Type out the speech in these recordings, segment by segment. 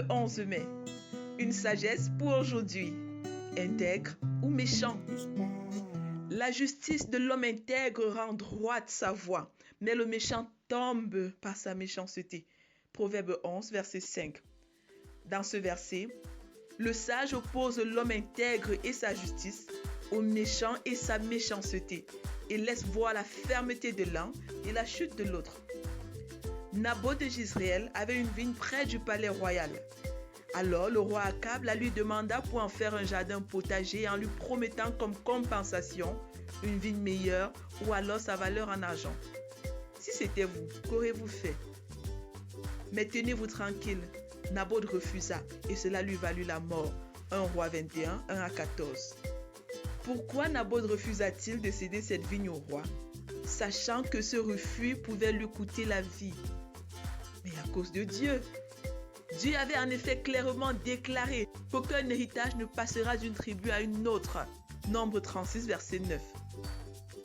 le 11 mai. Une sagesse pour aujourd'hui. Intègre ou méchant? La justice de l'homme intègre rend droite sa voie, mais le méchant tombe par sa méchanceté. Proverbe 11, verset 5. Dans ce verset, le sage oppose l'homme intègre et sa justice au méchant et sa méchanceté, et laisse voir la fermeté de l'un et la chute de l'autre. Naboth de Jezréel avait une vigne près du palais royal. Alors le roi Akab la lui demanda pour en faire un jardin potager en lui promettant comme compensation une vigne meilleure ou alors sa valeur en argent. Si c'était vous, qu'aurez-vous fait? Mais tenez-vous tranquille, Naboth refusa et cela lui valut la mort. 1 Roi 21, 1 à 14. Pourquoi Naboth refusa-t-il de céder cette vigne au roi, sachant que ce refus pouvait lui coûter la vie? Mais à cause de Dieu. Dieu avait en effet clairement déclaré qu'aucun héritage ne passera d'une tribu à une autre. Nombre 36, verset 9.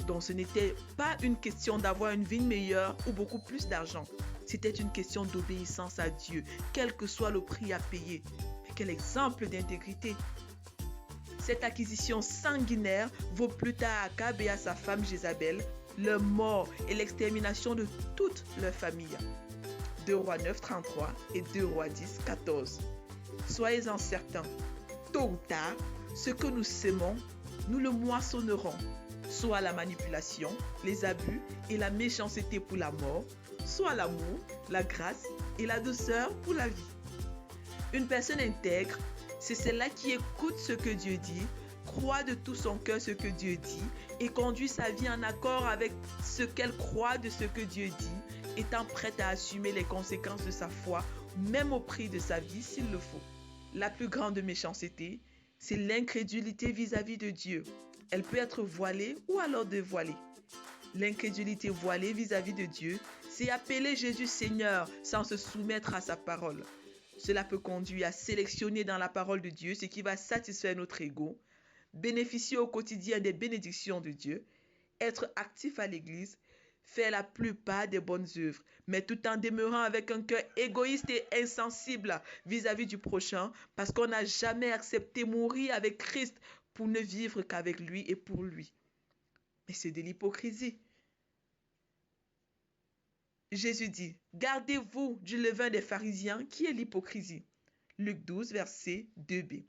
Donc ce n'était pas une question d'avoir une vigne meilleure ou beaucoup plus d'argent. C'était une question d'obéissance à Dieu, quel que soit le prix à payer. Mais quel exemple d'intégrité! Cette acquisition sanguinaire vaut plus tard à Akab et à sa femme Jézabel leur mort et l'extermination de toute leur famille. 2 Rois 9, 33 et 2 Rois 10, 14. Soyez-en certains, tôt ou tard, ce que nous sèmons, nous le moissonnerons, soit la manipulation, les abus et la méchanceté pour la mort, soit l'amour, la grâce et la douceur pour la vie. Une personne intègre, c'est celle-là qui écoute ce que Dieu dit, croit de tout son cœur ce que Dieu dit et conduit sa vie en accord avec ce qu'elle croit de ce que Dieu dit, étant prête à assumer les conséquences de sa foi, même au prix de sa vie s'il le faut. La plus grande méchanceté, c'est l'incrédulité vis-à-vis de Dieu. Elle peut être voilée ou alors dévoilée. L'incrédulité voilée vis-à-vis de Dieu, c'est appeler Jésus Seigneur sans se soumettre à sa parole. Cela peut conduire à sélectionner dans la parole de Dieu ce qui va satisfaire notre ego, bénéficier au quotidien des bénédictions de Dieu, être actif à l'église, faire la plupart des bonnes œuvres, mais tout en demeurant avec un cœur égoïste et insensible vis-à-vis du prochain, parce qu'on n'a jamais accepté mourir avec Christ pour ne vivre qu'avec lui et pour lui. Mais c'est de l'hypocrisie. Jésus dit, gardez-vous du levain des pharisiens qui est l'hypocrisie. Luc 12, verset 2b.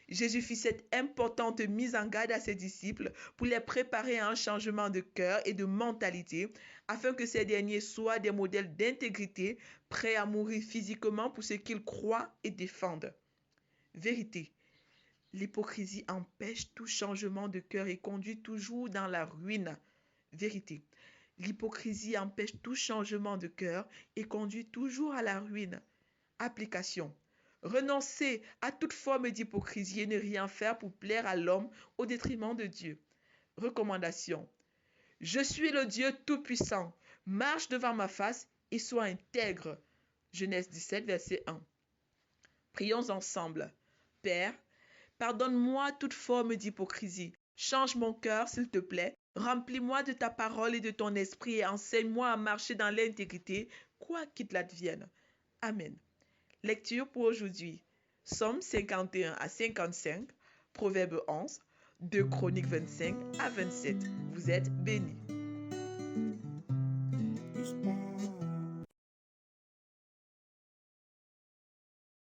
Jésus fit cette importante mise en garde à ses disciples pour les préparer à un changement de cœur et de mentalité afin que ces derniers soient des modèles d'intégrité prêts à mourir physiquement pour ce qu'ils croient et défendent. Vérité, l'hypocrisie empêche tout changement de cœur et conduit toujours dans la ruine. Vérité, l'hypocrisie empêche tout changement de cœur et conduit toujours à la ruine. Application. Renoncer à toute forme d'hypocrisie et ne rien faire pour plaire à l'homme au détriment de Dieu. Recommandation. Je suis le Dieu Tout-Puissant. Marche devant ma face et sois intègre. Genèse 17, verset 1. Prions ensemble. Père, pardonne-moi toute forme d'hypocrisie. Change mon cœur, s'il te plaît. Remplis-moi de ta parole et de ton esprit et enseigne-moi à marcher dans l'intégrité, quoi qu'il l'advienne. Amen. Lecture pour aujourd'hui. Psaume 51 à 55, Proverbe 11, 2 Chroniques 25 à 27. Vous êtes bénis.